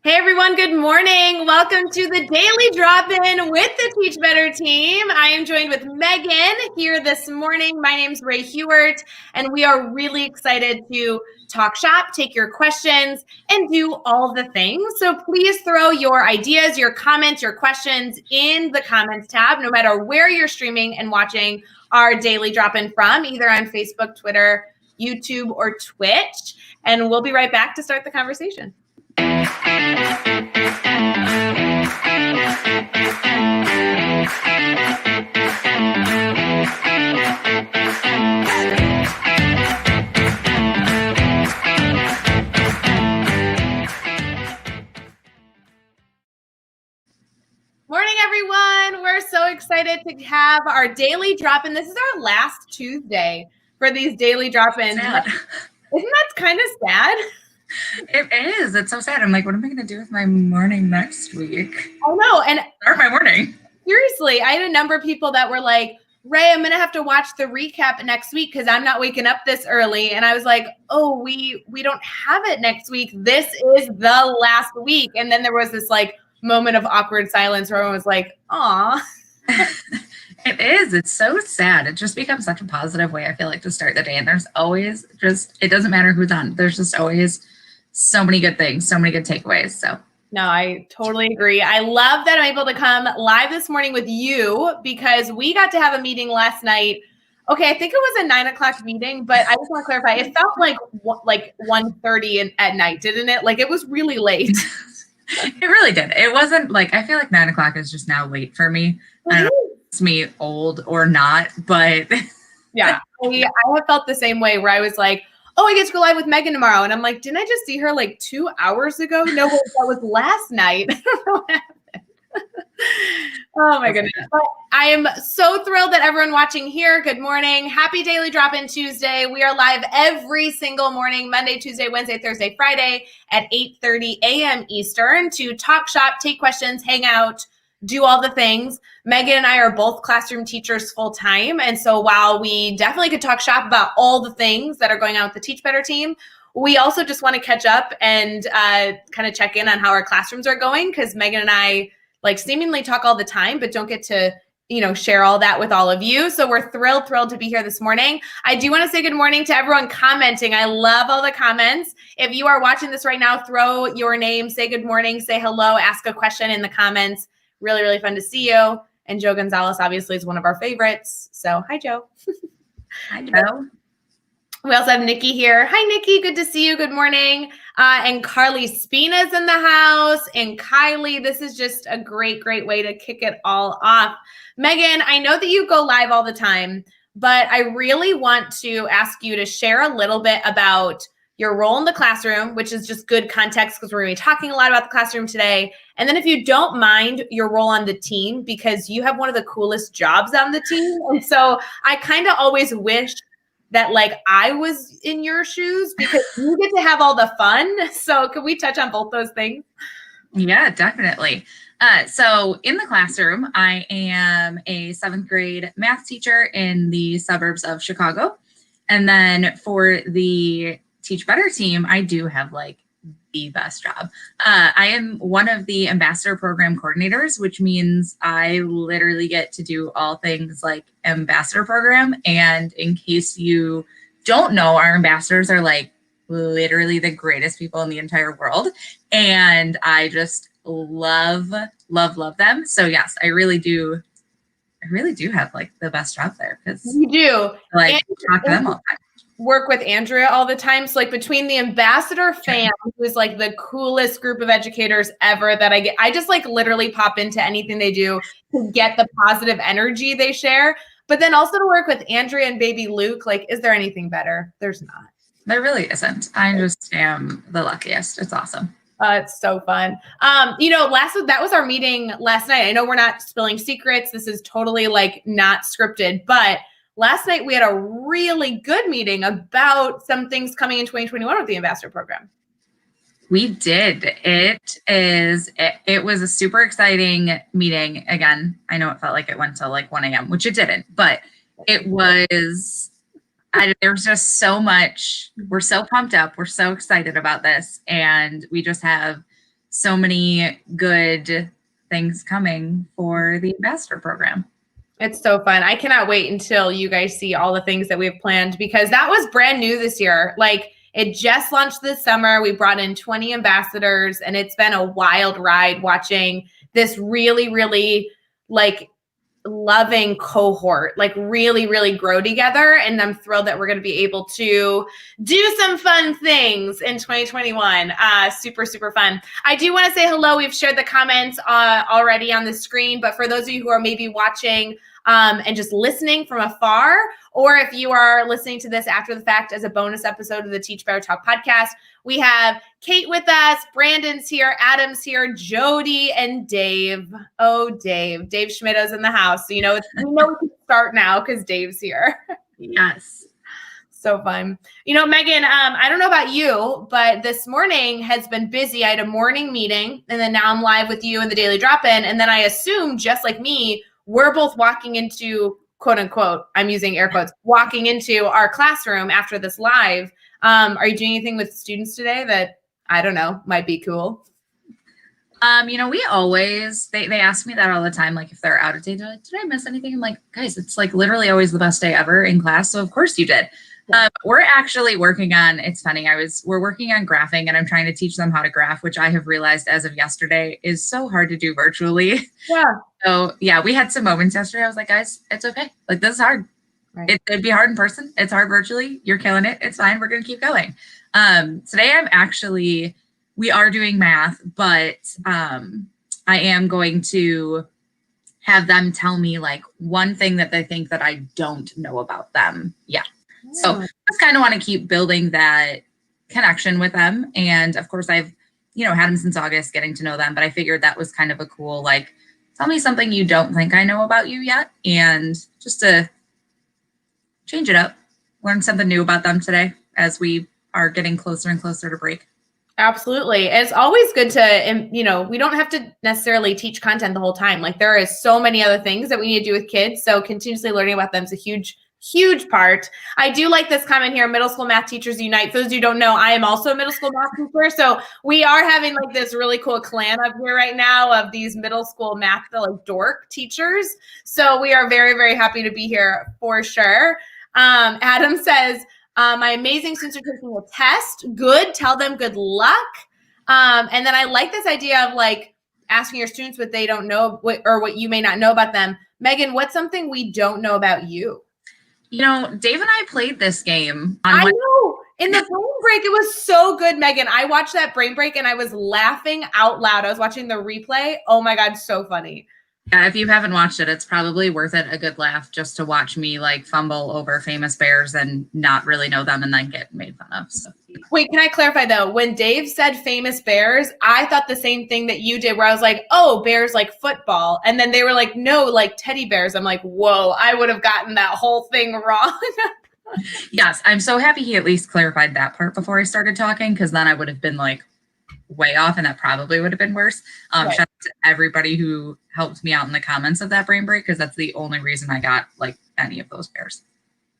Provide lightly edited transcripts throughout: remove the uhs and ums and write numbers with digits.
Hey everyone, good morning. Welcome to the Daily Drop-In with the Teach Better team. I am joined with Meghan here this morning. My name's Ray Hughart, and we are really excited to talk shop, take your questions, and do all the things. So please throw your ideas, your comments, your questions in the comments tab, no matter where you're streaming and watching our Daily Drop-In from, either on Facebook, Twitter, YouTube, or Twitch. And we'll be right back to start the conversation. Morning, everyone. We're so excited to have our daily drop-in. This is our last Tuesday for these daily drop-ins. Isn't that kind of sad? It is. It's so sad. I'm like, what am I going to do with my morning next week? Oh, no. And start my morning. Seriously, I had a number of people that were like, Ray, I'm going to have to watch the recap next week because I'm not waking up this early. And I was like, oh, we don't have it next week. This is the last week. And then there was this like moment of awkward silence where everyone was like, aw. It is. It's so sad. It just becomes such a positive way, I feel like, to start the day. And there's always it doesn't matter who's on. There's just always so many good things, so many good takeaways. So no, I totally agree. I love that I'm able to come live this morning with you because we got to have a meeting last night. Okay, I think it was a 9 o'clock meeting, but I just want to clarify. It felt like 1:30 at night, didn't it? Like it was really late. It really did. It wasn't like, I feel like 9 o'clock is just now late for me. I don't know if it's me old or not, but yeah, I have felt the same way where I was like, oh, I get to go live with Meghan tomorrow. And I'm like, didn't I just see her like 2 hours ago? No, that was last night. I don't know what happened. Oh my goodness. But I am so thrilled that everyone watching here, good morning. Happy Daily Drop-In Tuesday. We are live every single morning, Monday, Tuesday, Wednesday, Thursday, Friday at 8:30 a.m. Eastern to talk shop, take questions, hang out, do all the things. Meghan and I are both classroom teachers full time. And so while we definitely could talk shop about all the things that are going on with the Teach Better team, we also just want to catch up and kind of check in on how our classrooms are going because Meghan and I like seemingly talk all the time, but don't get to, share all that with all of you. So we're thrilled to be here this morning. I do want to say good morning to everyone commenting. I love all the comments. If you are watching this right now, throw your name, say good morning, say hello, ask a question in the comments. Really, really fun to see you. And Joe Gonzalez obviously is one of our favorites. So hi, Joe. Hi, Joe. We also have Nikki here. Hi, Nikki. Good to see you. Good morning. And Carly Spina's in the house. And Kylie, this is just a great, great way to kick it all off. Meghan, I know that you go live all the time, but I really want to ask you to share a little bit about your role in the classroom, which is just good context because we're going to be talking a lot about the classroom today. And then if you don't mind, your role on the team, because you have one of the coolest jobs on the team. And so I kind of always wish that like I was in your shoes because you get to have all the fun. So can we touch on both those things? Yeah, definitely. So in the classroom, I am a 7th grade math teacher in the suburbs of Chicago. And then for the Teach Better team, I do have like the best job. I am one of the ambassador program coordinators, which means I literally get to do all things like ambassador program. And in case you don't know, our ambassadors are like literally the greatest people in the entire world. And I just love them. So yes, I really do have like the best job there because you do like talk to them all the time. Work with Andrea all the time. So like between the ambassador fam, who's like the coolest group of educators ever that I just like literally pop into anything they do to get the positive energy they share. But then also to work with Andrea and baby Luke, like, is there anything better? There's not. There really isn't. I just am the luckiest. It's awesome. It's so fun. That was our meeting last night. I know we're not spilling secrets. This is totally like not scripted, but last night we had a really good meeting about some things coming in 2021 with the ambassador program. We did. It was a super exciting meeting. Again, I know it felt like it went till like 1 a.m., which it didn't, but it was, there was just so much. We're so pumped up. We're so excited about this. And we just have so many good things coming for the ambassador program. It's so fun. I cannot wait until you guys see all the things that we have planned, because that was brand new this year. Like, it just launched this summer. We brought in 20 ambassadors, and it's been a wild ride watching this really, really like loving cohort, like really, really grow together. And I'm thrilled that we're going to be able to do some fun things in 2021. Super, super fun. I do want to say hello. We've shared the comments already on the screen, but for those of you who are maybe watching and just listening from afar, or if you are listening to this after the fact as a bonus episode of the Teach Better Talk podcast, we have Kate with us, Brandon's here, Adam's here, Jody, and Dave. Oh, Dave Schmittou's in the house. So, we know we can start now because Dave's here. Yes. So fun. Meghan, I don't know about you, but this morning has been busy. I had a morning meeting, and then now I'm live with you in the Daily Drop-In. And then I assume, just like me, we're both walking into, quote unquote, I'm using air quotes, walking into our classroom after this live. Are you doing anything with students today that, I don't know, might be cool? We always, they ask me that all the time, like if they're out of date, they're like, did I miss anything? I'm like, guys, it's like literally always the best day ever in class. So of course you did. We're actually working on, it's funny, we're working on graphing, and I'm trying to teach them how to graph, which I have realized as of yesterday is so hard to do virtually. Yeah. So yeah, we had some moments yesterday. I was like, guys, it's okay. Like, this is hard. Right. It'd be hard in person. It's hard virtually. You're killing it. It's fine. We're going to keep going. Today we are doing math, but I am going to have them tell me like one thing that they think that I don't know about them. Yeah. So I just kind of want to keep building that connection with them. And of course I've, had them since August, getting to know them, but I figured that was kind of a cool, like, tell me something you don't think I know about you yet. And just to change it up, learn something new about them today as we are getting closer and closer to break. Absolutely. It's always good to, we don't have to necessarily teach content the whole time. Like, there is so many other things that we need to do with kids. So continuously learning about them is a huge, huge part. I do like this comment here, Middle School Math Teachers Unite. For those of you who don't know, I am also a middle school math teacher. So we are having like this really cool clan up here right now of these middle school math, like dork teachers. So we are very, very happy to be here for sure. Adam says, my amazing students are taking a test. Good. Tell them good luck. And then I like this idea of like asking your students what they don't know or what you may not know about them. Meghan, what's something we don't know about you? Dave and I played this game. I know. In the brain break, it was so good, Meghan. I watched that brain break and I was laughing out loud. I was watching the replay. Oh my God, so funny. Yeah, if you haven't watched it, it's probably worth it, a good laugh, just to watch me like fumble over famous bears and not really know them and then get made fun of. So. Wait, can I clarify though? When Dave said famous bears, I thought the same thing that you did, where I was like, oh, bears like football. And then they were like, no, like teddy bears. I'm like, whoa, I would have gotten that whole thing wrong. Yes, I'm so happy he at least clarified that part before I started talking, because then I would have been like way off, and that probably would have been worse. Right. Shout out to everybody who helped me out in the comments of that brain break, because that's the only reason I got like any of those bears.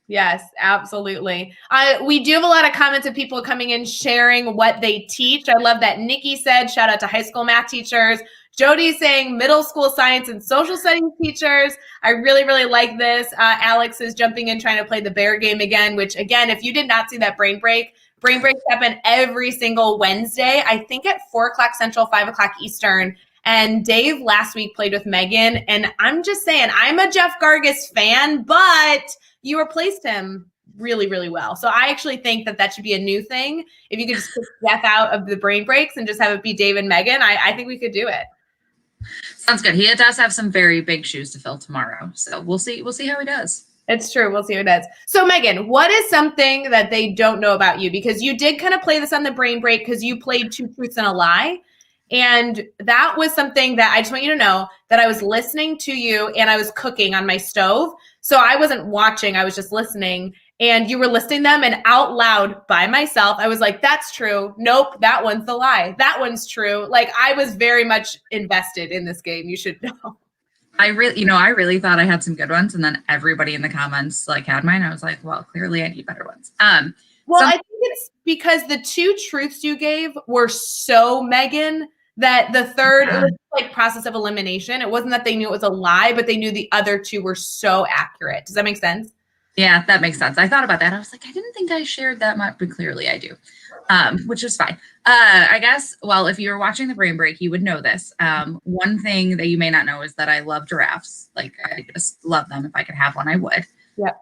Yes, absolutely. We do have a lot of comments of people coming in sharing what they teach. I love that Nikki said, shout out to high school math teachers. Jody's saying middle school science and social studies teachers. I really, really like this. Alex is jumping in trying to play the bear game again, which again, if you did not see that brain breaks happen every single Wednesday, I think at 4:00 Central, 5:00 Eastern. And Dave last week played with Meghan. And I'm just saying, I'm a Jeff Gargas fan, but you replaced him really, really well. So I actually think that should be a new thing. If you could just put Jeff out of the brain breaks and just have it be Dave and Meghan, I think we could do it. Sounds good. He does have some very big shoes to fill tomorrow. So we'll see how he does. It's true. We'll see how it does. So Meghan, what is something that they don't know about you? Because you did kind of play this on the brain break because you played 2 truths and a lie. And that was something that I just want you to know that I was listening to you and I was cooking on my stove. So I wasn't watching, I was just listening, and you were listing them, and out loud by myself, I was like, that's true. Nope, that one's the lie. That one's true. Like, I was very much invested in this game. You should know. I really thought I had some good ones, and then everybody in the comments like had mine. I was like, well, clearly I need better ones. Well, I think it's because the 2 truths you gave were so Meghan that the third, it was like process of elimination. It wasn't that they knew it was a lie, but they knew the other two were so accurate. Does that make sense? Yeah, that makes sense. I thought about that. I was like, I didn't think I shared that much, but clearly I do, which is fine. I guess, well, if you were watching the Brain Break, you would know this. One thing that you may not know is that I love giraffes. Like, I just love them. If I could have one, I would. Yep.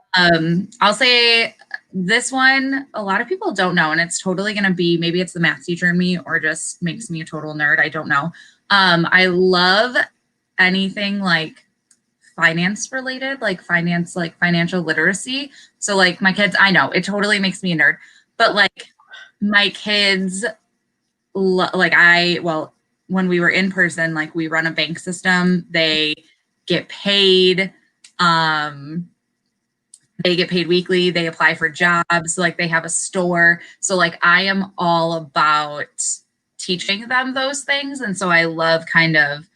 I'll say this one, a lot of people don't know, and it's totally going to be, maybe it's the math teacher in me or just makes me a total nerd. I don't know. I love anything like finance related, like finance, like financial literacy. So like my kids, I know it totally makes me a nerd, but like my kids, well, when we were in person, like we run a bank system, they get paid, weekly, they apply for jobs, like they have a store. So like I am all about teaching them those things. And so I love kind of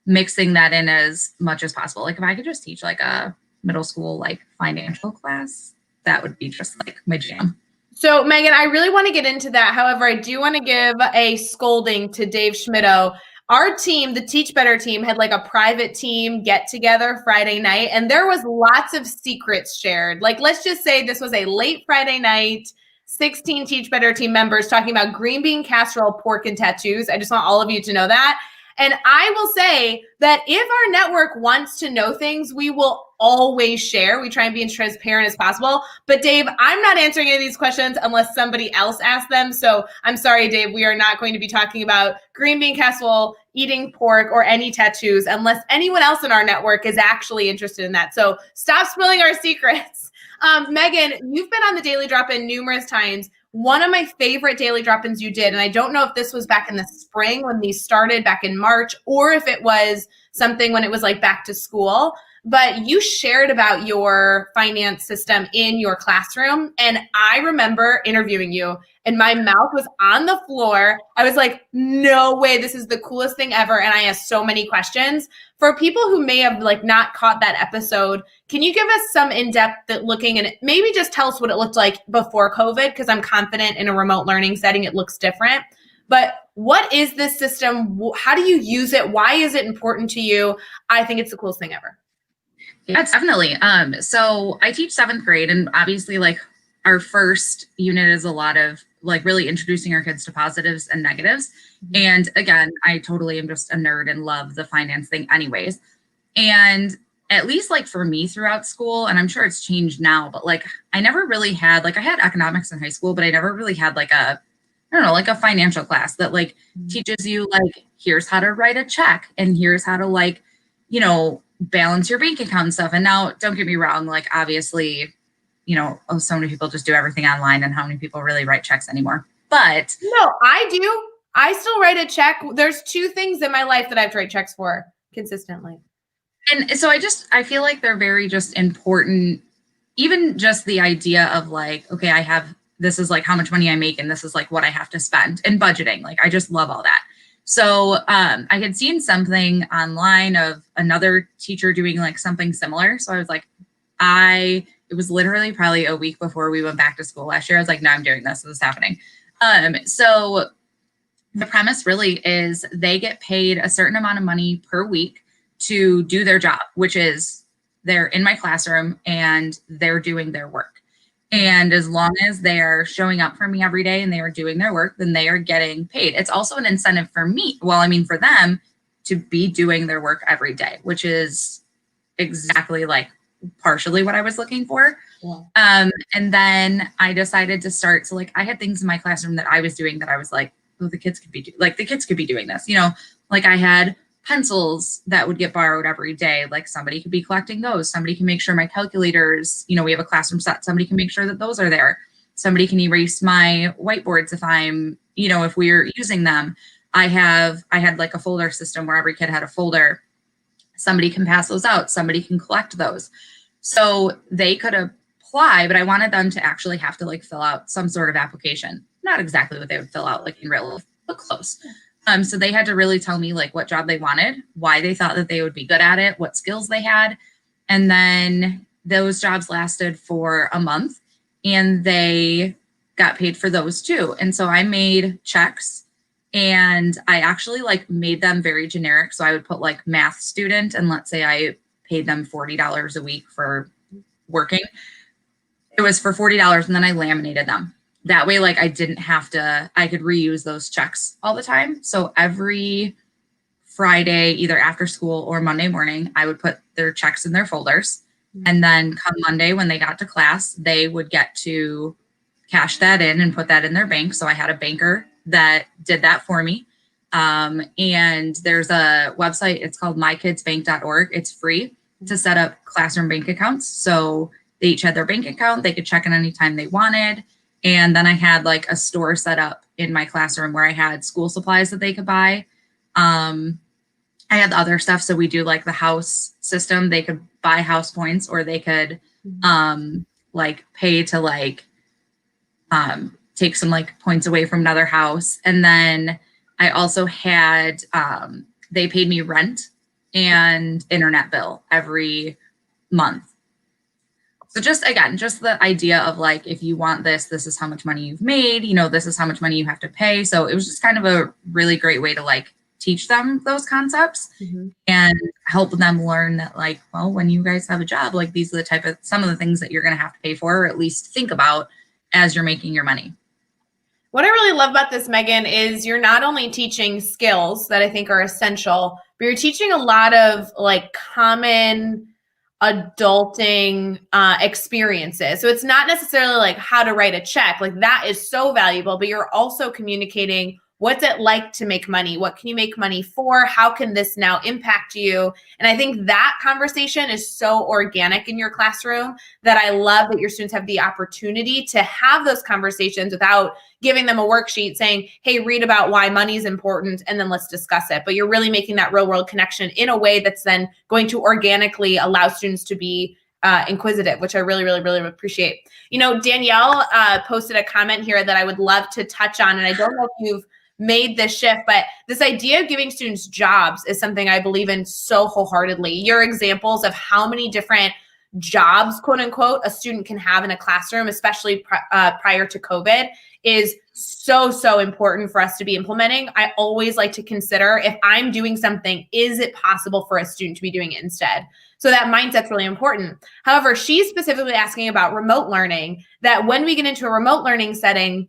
mixing that in as much as possible. Like if I could just teach like a middle school, like financial class, that would be just like my jam. So Meghan, I really want to get into that. However, I do want to give a scolding to Dave Schmittou. Our team, the Teach Better team, had like a private team get together Friday night, and there was lots of secrets shared. Like, let's just say this was a late Friday night, 16 Teach Better team members talking about green bean casserole, pork, and tattoos. I just want all of you to know that. And I will say that if our network wants to know things, we will always share. We try and be as transparent as possible. But Dave, I'm not answering any of these questions unless somebody else asks them. So I'm sorry, Dave, we are not going to be talking about green bean casserole, eating pork, or any tattoos unless anyone else in our network is actually interested in that. So stop spilling our secrets. Meghan, you've been on the Daily Drop-In numerous times. One of my favorite daily drop-ins you did, and I don't know if this was back in the spring when these started back in March, or if it was something when it was like back to school, but you shared about your finance system in your classroom. And I remember interviewing you and my mouth was on the floor. I was like, no way, this is the coolest thing ever. And I asked so many questions. For people who may have like not caught that episode, can you give us some in-depth looking and maybe just tell us what it looked like before COVID? Because I'm confident in a remote learning setting, it looks different. But what is this system? How do you use it? Why is it important to you? I think it's the coolest thing ever. Yeah, definitely. So I teach 7th grade, and obviously like our first unit is a lot of like really introducing our kids to positives and negatives. And again, I totally am just a nerd and love the finance thing anyways. And at least like for me throughout school, and I'm sure it's changed now, but like I never really had, like I had economics in high school, but I never really had like a, I don't know, like a financial class that like teaches you like, here's how to write a check and here's how to like, you know, balance your bank account and stuff. And now don't get me wrong, like obviously, you know, so many people just do everything online, and how many people really write checks anymore. But no, I do. I still write a check. There's 2 things in my life that I have to write checks for consistently. And so I feel like they're very just important, even just the idea of like, okay, I have, this is like how much money I make and this is like what I have to spend, and budgeting. Like, I just love all that. So I had seen something online of another teacher doing like something similar. So I was like, it was literally probably a week before we went back to school last year. I was like, no, I'm doing this. This is happening. So the premise really is they get paid a certain amount of money per week to do their job, which is they're in my classroom and they're doing their work. And as long as they're showing up for me every day and they are doing their work, then they are getting paid. It's also an incentive for me. Well, I mean, for them to be doing their work every day, which is exactly like partially what I was looking for. Yeah. And then I decided to start. So like I had things in my classroom that I was doing that I was like, oh, the kids could be doing this, you know, like I had pencils that would get borrowed every day. Like somebody could be collecting those. Somebody can make sure my calculators, you know, we have a classroom set. Somebody can make sure that those are there. Somebody can erase my whiteboards if I'm, you know, if we're using them. I had like a folder system where every kid had a folder. Somebody can pass those out. Somebody can collect those. So they could apply, but I wanted them to actually have to like fill out some sort of application. Not exactly what they would fill out like in real life, but close. So they had to really tell me like what job they wanted, why they thought that they would be good at it, what skills they had. And then those jobs lasted for a month and they got paid for those too. And so I made checks And I actually like made them very generic. So I would put like math student, and let's say I paid them $40 a week for working. It was for $40, and then I laminated them. That way, like I didn't have to, I could reuse those checks all the time. So every Friday, either after school or Monday morning, I would put their checks in their folders. And then come Monday, when they got to class, they would get to cash that in and put that in their bank. So I had a banker that did that for me. And there's a website, it's called mykidsbank.org. It's free to set up classroom bank accounts. So they each had their bank account. They could check in anytime they wanted. And then I had like a store set up in my classroom where I had school supplies that they could buy. I had the other stuff. So we do like the house system. They could buy house points, or they could like pay to like take some like points away from another house. And then I also had, they paid me rent and internet bill every month. So just, again, just the idea of like, if you want this, this is how much money you've made, you know, this is how much money you have to pay. So it was just kind of a really great way to like teach them those concepts and help them learn that like, well, when you guys have a job, like these are the type of, some of the things that you're going to have to pay for, or at least think about as you're making your money. What I really love about this, Meghan, is you're not only teaching skills that I think are essential, but you're teaching a lot of like common adulting experiences. So it's not necessarily like how to write a check, like that is so valuable, but you're also communicating what's it like to make money? What can you make money for? How can this now impact you? And I think that conversation is so organic in your classroom that I love that your students have the opportunity to have those conversations without giving them a worksheet saying, hey, read about why money is important and then let's discuss it. But you're really making that real world connection in a way that's then going to organically allow students to be inquisitive, which I really, really, really appreciate. You know, Danielle posted a comment here that I would love to touch on, and I don't know if you've made this shift, but this idea of giving students jobs is something I believe in so wholeheartedly. Your examples of how many different jobs, quote unquote, a student can have in a classroom, especially prior to COVID, is so, so important for us to be implementing. I always like to consider, if I'm doing something, is it possible for a student to be doing it instead? So that mindset's really important. However, she's specifically asking about remote learning, that when we get into a remote learning setting,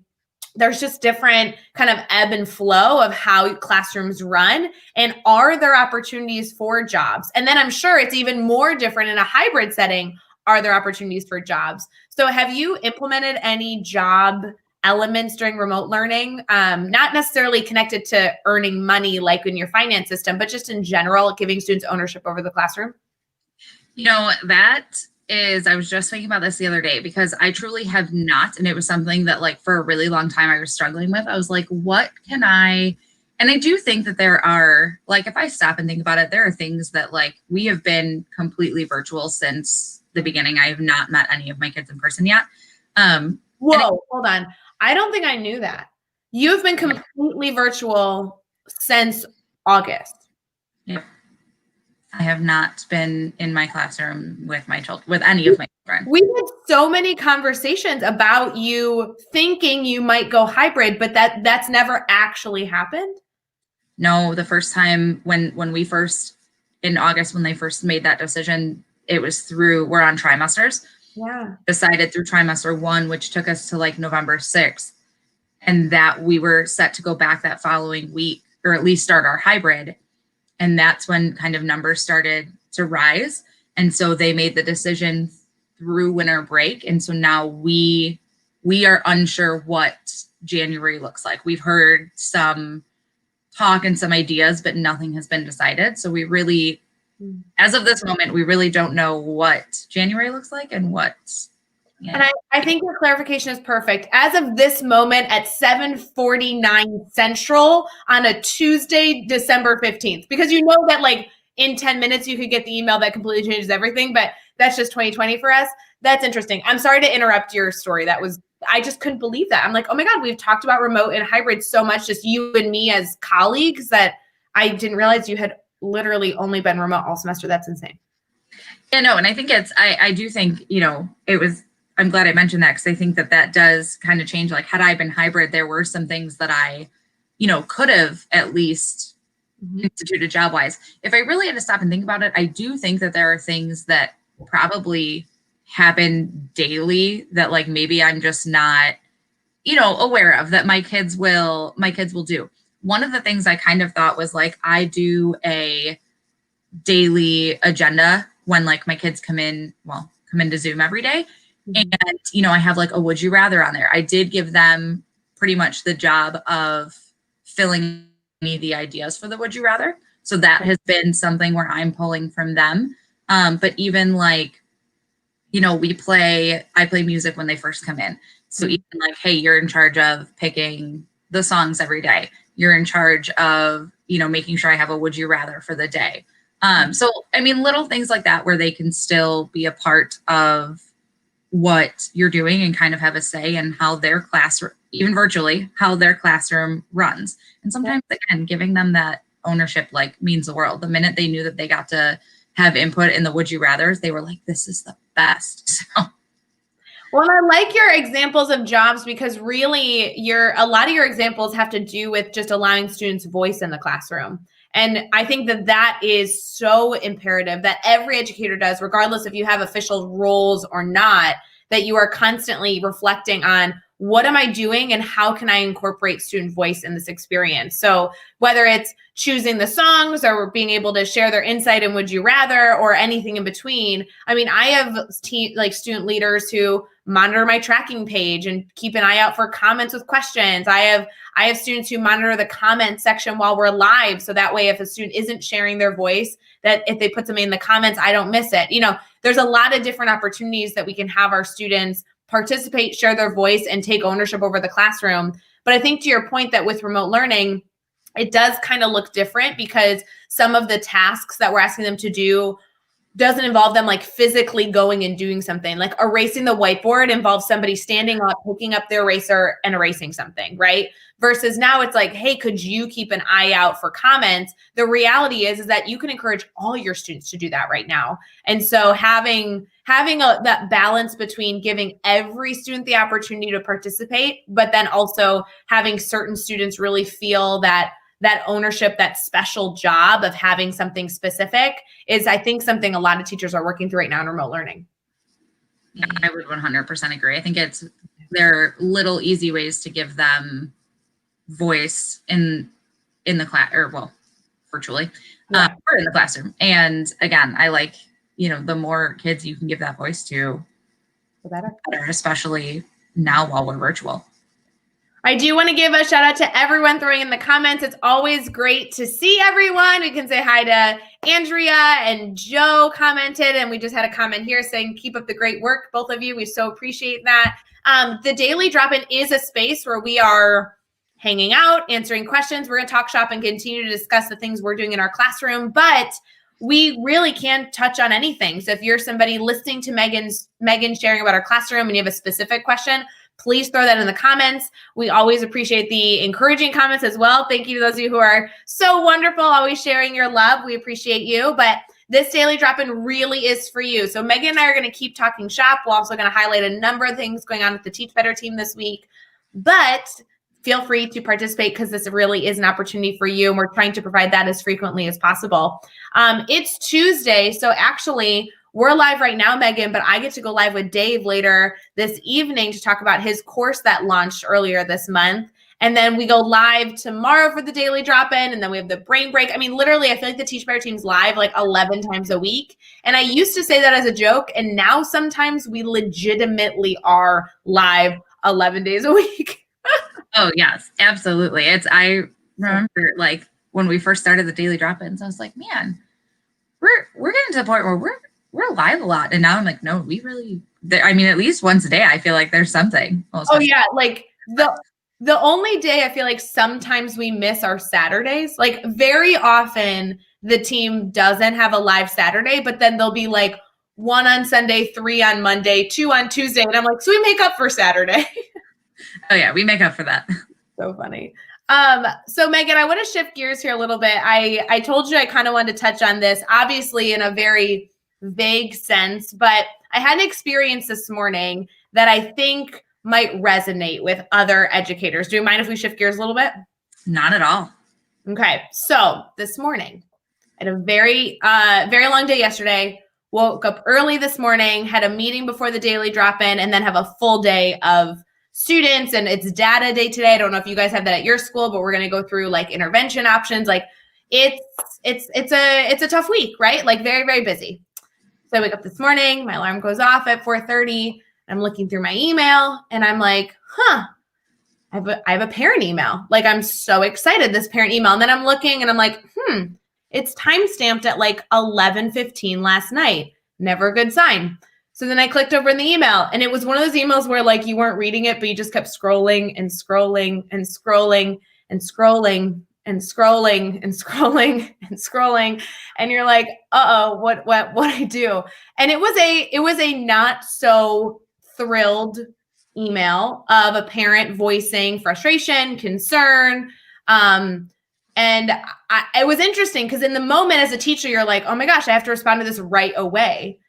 there's just different kind of ebb and flow of how classrooms run, and are there opportunities for jobs? And then I'm sure it's even more different in a hybrid setting. Are there opportunities for jobs? So have you implemented any job elements during remote learning, not necessarily connected to earning money like in your finance system, but just in general, giving students ownership over the classroom? You know, that is, I was just thinking about this the other day, because I truly have not. And it was something that like for a really long time I was struggling with. I was like, what can I, and I do think that there are, like, if I stop and think about it, there are things that like we have been completely virtual since the beginning. I have not met any of my kids in person yet. Whoa, hold on. I don't think I knew that. You've been completely virtual since August. Yep. I have not been in my classroom with my children, with any of my children. We had so many conversations about you thinking you might go hybrid, but that's never actually happened. No, the first time when we first, in August, when they first made that decision, it was through, we're on trimesters. Yeah. Decided through trimester 1, which took us to like November 6th. And that we were set to go back that following week, or at least start our hybrid. And that's when kind of numbers started to rise. And so they made the decision through winter break. And so now we are unsure what January looks like. We've heard some talk and some ideas, but nothing has been decided. So we really, as of this moment, we really don't know what January looks like and what. Yeah. And I think your clarification is perfect. As of this moment at 7:49 Central on a Tuesday, December 15th, because you know that like in 10 minutes you could get the email that completely changes everything, but that's just 2020 for us. That's interesting. I'm sorry to interrupt your story. I just couldn't believe that. I'm like, oh my God, we've talked about remote and hybrid so much, just you and me as colleagues, that I didn't realize you had literally only been remote all semester. That's insane. Yeah, no, and I think I do think, you know, I'm glad I mentioned that, because I think that does kind of change. Like, had I been hybrid, there were some things that I could have at least instituted job wise. If I really had to stop and think about it, I do think that there are things that probably happen daily that like maybe I'm just not, aware of that my kids will do. One of the things I kind of thought was like I do a daily agenda when like my kids come into Zoom every day. And, I have like a would you rather on there. I did give them pretty much the job of filling me the ideas for the would you rather. So that has been something where I'm pulling from them. But even like, I play music when they first come in. So even like, hey, you're in charge of picking the songs every day. You're in charge of, making sure I have a would you rather for the day. So, I mean, little things like that where they can still be a part of what you're doing and kind of have a say in how their classroom, even virtually, how their classroom runs. And sometimes, again, giving them that ownership like means the world. The minute they knew that they got to have input in the would you rathers, they were like, this is the best. So. Well, I like your examples of jobs because really a lot of your examples have to do with just allowing students voice in the classroom. And I think that is so imperative that every educator does, regardless if you have official roles or not, that you are constantly reflecting on what am I doing and how can I incorporate student voice in this experience? So whether it's choosing the songs or being able to share their insight in would you rather or anything in between. I mean, I have student leaders who monitor my tracking page and keep an eye out for comments with questions. I have students who monitor the comment section while we're live. So that way, if a student isn't sharing their voice, that if they put something in the comments, I don't miss it. There's a lot of different opportunities that we can have our students participate, share their voice, and take ownership over the classroom. But I think to your point that with remote learning, it does kind of look different because some of the tasks that we're asking them to do doesn't involve them like physically going and doing something. Like erasing the whiteboard involves somebody standing up, picking up their eraser and erasing something, right? Versus now it's like, hey, could you keep an eye out for comments? The reality is that you can encourage all your students to do that right now. And so having that balance between giving every student the opportunity to participate, but then also having certain students really feel that ownership, that special job of having something specific is, I think, something a lot of teachers are working through right now in remote learning. Yeah, I would 100% agree. I think there are little easy ways to give them voice in the class, or virtually, or in the classroom. And again, I like, the more kids you can give that voice to, the better, especially now while we're virtual. I do want to give a shout out to everyone throwing in the comments. It's always great to see everyone. We can say hi to Andrea and Joe commented, and we just had a comment here saying, keep up the great work, both of you. We so appreciate that. The Daily Drop-In is a space where we are hanging out, answering questions. We're going to talk shop and continue to discuss the things we're doing in our classroom, but we really can touch on anything. So if you're somebody listening to Meghan sharing about our classroom and you have a specific question, please throw that in the comments. We always appreciate the encouraging comments as well. Thank you to those of you who are so wonderful, always sharing your love. We appreciate you. But this Daily Drop-In really is for you. So Meghan and I are going to keep talking shop. We're also going to highlight a number of things going on with the Teach Better team this week. But feel free to participate because this really is an opportunity for you. And we're trying to provide that as frequently as possible. It's Tuesday. So actually, we're live right now, Meghan, but I get to go live with Dave later this evening to talk about his course that launched earlier this month. And then we go live tomorrow for the Daily Drop-In, and then we have the brain break. I mean, literally, I feel like the Teach Better team's live like 11 times a week. And I used to say that as a joke, and now sometimes we legitimately are live 11 days a week. Oh, yes, absolutely. I remember like when we first started the Daily Drop-Ins, I was like, man, we're getting to the point where we're live a lot. And now I'm like, no, we really, I mean, at least once a day, I feel like there's something. Oh yeah. Like the only day I feel like sometimes we miss our Saturdays. Like very often the team doesn't have a live Saturday, but then there'll be like 1 on Sunday, 3 on Monday, 2 on Tuesday. And I'm like, so we make up for Saturday. Oh yeah. We make up for that. So funny. So Meghan, I want to shift gears here a little bit. I told you I kind of wanted to touch on this, obviously in a very vague sense, but I had an experience this morning that I think might resonate with other educators. Do you mind if we shift gears a little bit? Not at all. Okay. So this morning, I had a very long day yesterday. Woke up early this morning, had a meeting before the daily drop-in, and then have a full day of students, and it's data day today. I don't know if you guys have that at your school, but we're going to go through like intervention options. Like it's a tough week, right? Like very, very busy. So I wake up this morning, my alarm goes off at 4:30. I'm looking through my email and I'm like, I have a parent email. Like, I'm so excited, this parent email. And then I'm looking and I'm like, it's timestamped at like 11:15 last night. Never a good sign. So then I clicked over in the email, and it was one of those emails where like you weren't reading it, but you just kept scrolling and scrolling and scrolling and scrolling and scrolling and scrolling and scrolling. And you're like, what I do? And it was a not so thrilled email of a parent voicing frustration, concern. And it was interesting because in the moment as a teacher, you're like, oh my gosh, I have to respond to this right away.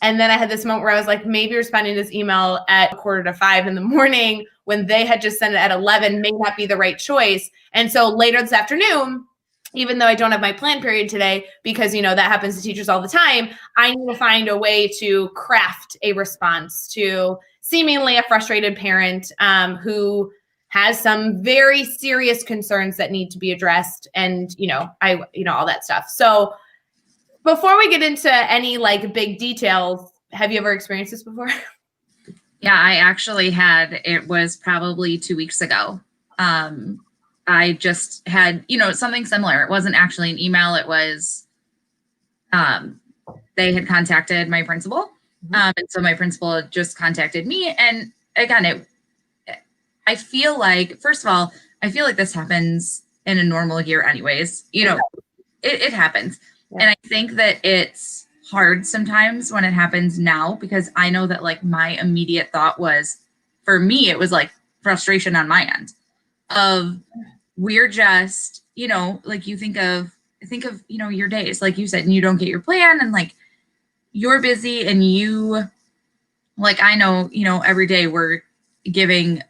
And then I had this moment where I was like, maybe responding to this email at 4:45 in the morning when they had just sent it at 11 may not be the right choice. And so later this afternoon, even though I don't have my plan period today, because, that happens to teachers all the time, I need to find a way to craft a response to seemingly a frustrated parent who has some very serious concerns that need to be addressed, and all that stuff. So before we get into any like big details, have you ever experienced this before? Yeah, I actually had. It was probably 2 weeks ago. I just had, something similar. It wasn't actually an email. It was, they had contacted my principal. And so my principal just contacted me. And again, I feel like, first of all, I feel like this happens in a normal year anyways. It happens. Yeah. And I think that it's hard sometimes when it happens now, because I know that like my immediate thought was, for me, it was like frustration on my end of, we're just, like you think of, your days, like you said, and you don't get your plan, and like you're busy, and you, like, I know, every day we're giving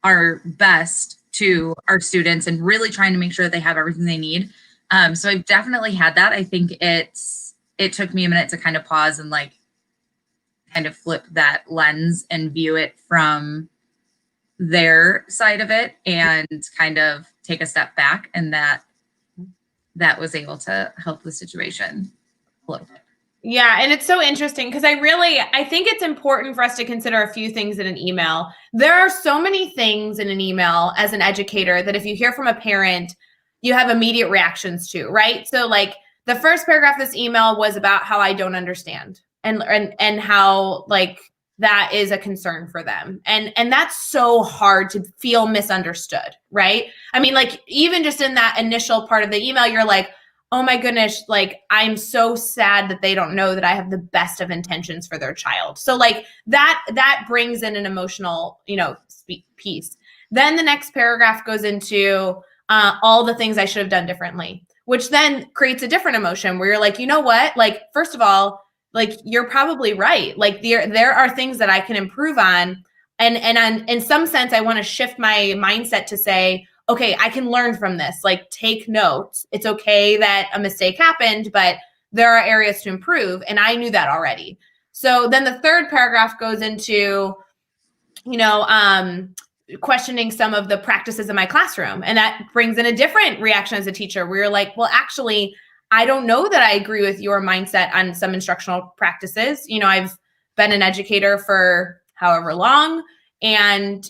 our best to our students and really trying to make sure that they have everything they need. So I've definitely had that. I think it took me a minute to kind of pause and like kind of flip that lens and view it from their side of it and kind of take a step back, and that was able to help the situation a little bit. Yeah. And it's so interesting because I think it's important for us to consider a few things in an email. There are so many things in an email as an educator that if you hear from a parent, you have immediate reactions to, right? So like the first paragraph of this email was about how I don't understand and how like that is a concern for them. And that's so hard to feel misunderstood, right? I mean, like even just in that initial part of the email, you're like, oh my goodness, like I'm so sad that they don't know that I have the best of intentions for their child. So like that brings in an emotional, piece. Then the next paragraph goes into all the things I should have done differently, which then creates a different emotion where you're like, you know what? Like, first of all, like you're probably right. Like there are things that I can improve on. And in some sense, I want to shift my mindset to say, okay, I can learn from this, like take notes. It's okay that a mistake happened, but there are areas to improve. And I knew that already. So then the third paragraph goes into, questioning some of the practices in my classroom. And that brings in a different reaction as a teacher where you're like, well, actually, I don't know that I agree with your mindset on some instructional practices. I've been an educator for however long. And,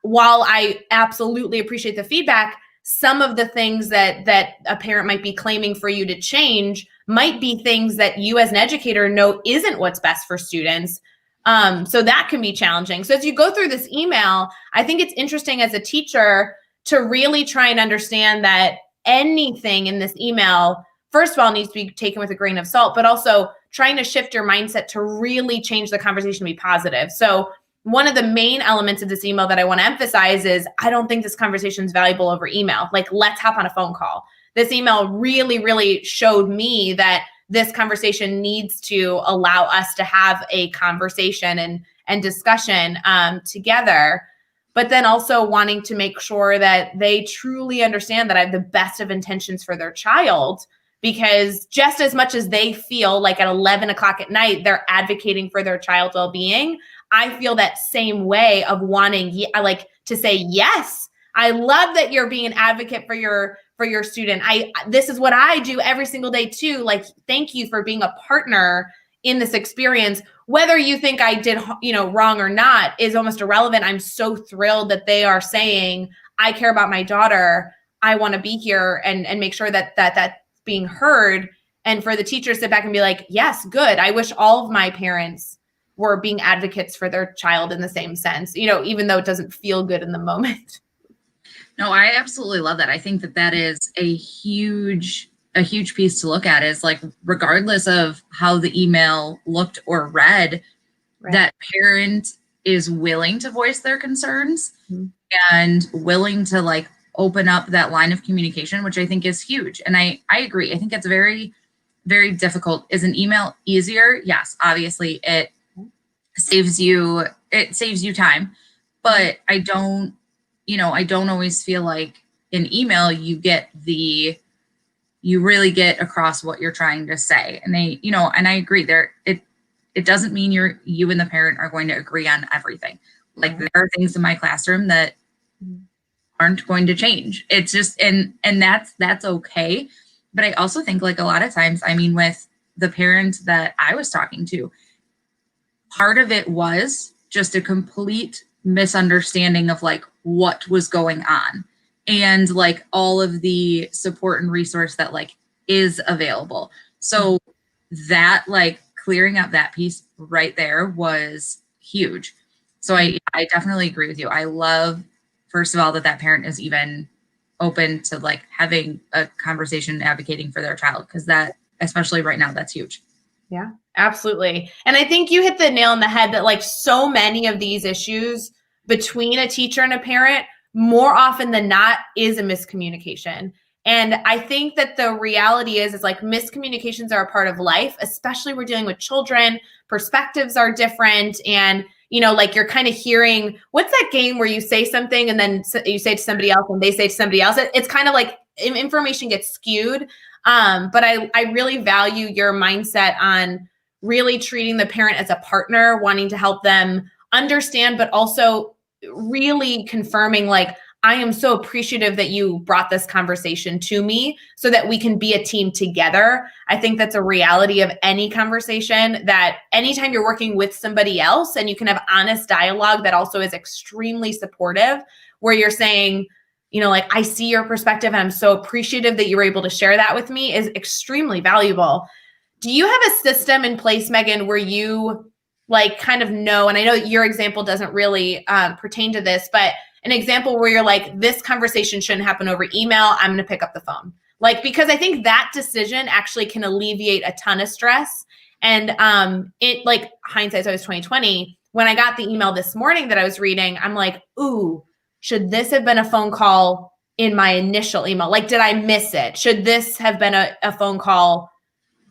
while I absolutely appreciate the feedback, some of the things that a parent might be claiming for you to change might be things that you as an educator know isn't what's best for students. So that can be challenging. So as you go through this email, I think it's interesting as a teacher to really try and understand that anything in this email, first of all, needs to be taken with a grain of salt, but also trying to shift your mindset to really change the conversation to be positive. So one of the main elements of this email that I want to emphasize is I don't think this conversation is valuable over email. Like, let's hop on a phone call. This email really, really showed me that this conversation needs to allow us to have a conversation and discussion together. but then also wanting to make sure that they truly understand that I have the best of intentions for their child. Because just as much as they feel like at 11 o'clock at night, they're advocating for their child's well-being, I feel that same way of wanting like to say, yes, I love that you're being an advocate for your student. This is what I do every single day too. Like, thank you for being a partner in this experience. Whether you think I did, wrong or not is almost irrelevant. I'm so thrilled that they are saying, I care about my daughter. I want to be here and make sure that being heard, and for the teacher to sit back and be like, yes, good. I wish all of my parents were being advocates for their child in the same sense, even though it doesn't feel good in the moment. No, I absolutely love that. I think that is a huge piece to look at, is like, regardless of how the email looked or read, right, that parent is willing to voice their concerns and willing to like open up that line of communication, which I think is huge. And I agree. I think it's very, very difficult. Is an email easier? Yes, obviously it saves you time, but I don't always feel like in email you really get across what you're trying to say. And I agree there. It doesn't mean you and the parent are going to agree on everything. Like, there are things in my classroom that aren't going to change. It's just, and that's okay. But I also think, like, a lot of times, with the parent that I was talking to, part of it was just a complete misunderstanding of like what was going on and like all of the support and resource that like is available. So that, like, clearing up that piece right there was huge. So I definitely agree with you. I love, first of all, that parent is even open to like having a conversation advocating for their child, because that, especially right now, that's huge. Yeah, absolutely. And I think you hit the nail on the head that like so many of these issues between a teacher and a parent, more often than not, is a miscommunication. And I think that the reality is like miscommunications are a part of life, especially we're dealing with children. Perspectives are different. And, like, you're kind of hearing, what's that game where you say something and then you say to somebody else and they say to somebody else? It's kind of like information gets skewed. But I really value your mindset on really treating the parent as a partner, wanting to help them understand, but also really confirming, like, I am so appreciative that you brought this conversation to me so that we can be a team together. I think that's a reality of any conversation, that anytime you're working with somebody else and you can have honest dialogue that also is extremely supportive, where you're saying, like, I see your perspective and I'm so appreciative that you were able to share that with me, is extremely valuable. Do you have a system in place, Meghan, where you like kind of know, and I know your example doesn't really pertain to this, but an example where you're like, this conversation shouldn't happen over email, I'm going to pick up the phone. Like, because I think that decision actually can alleviate a ton of stress. And it, like, hindsight's always 2020. When I got the email this morning that I was reading, I'm like, ooh, should this have been a phone call in my initial email? Like, did I miss it? Should this have been a phone call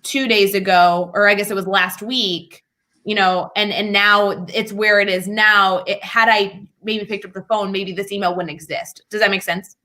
2 days ago? Or I guess it was last week, and now it's where it is now. Had I maybe picked up the phone, maybe this email wouldn't exist. Does that make sense?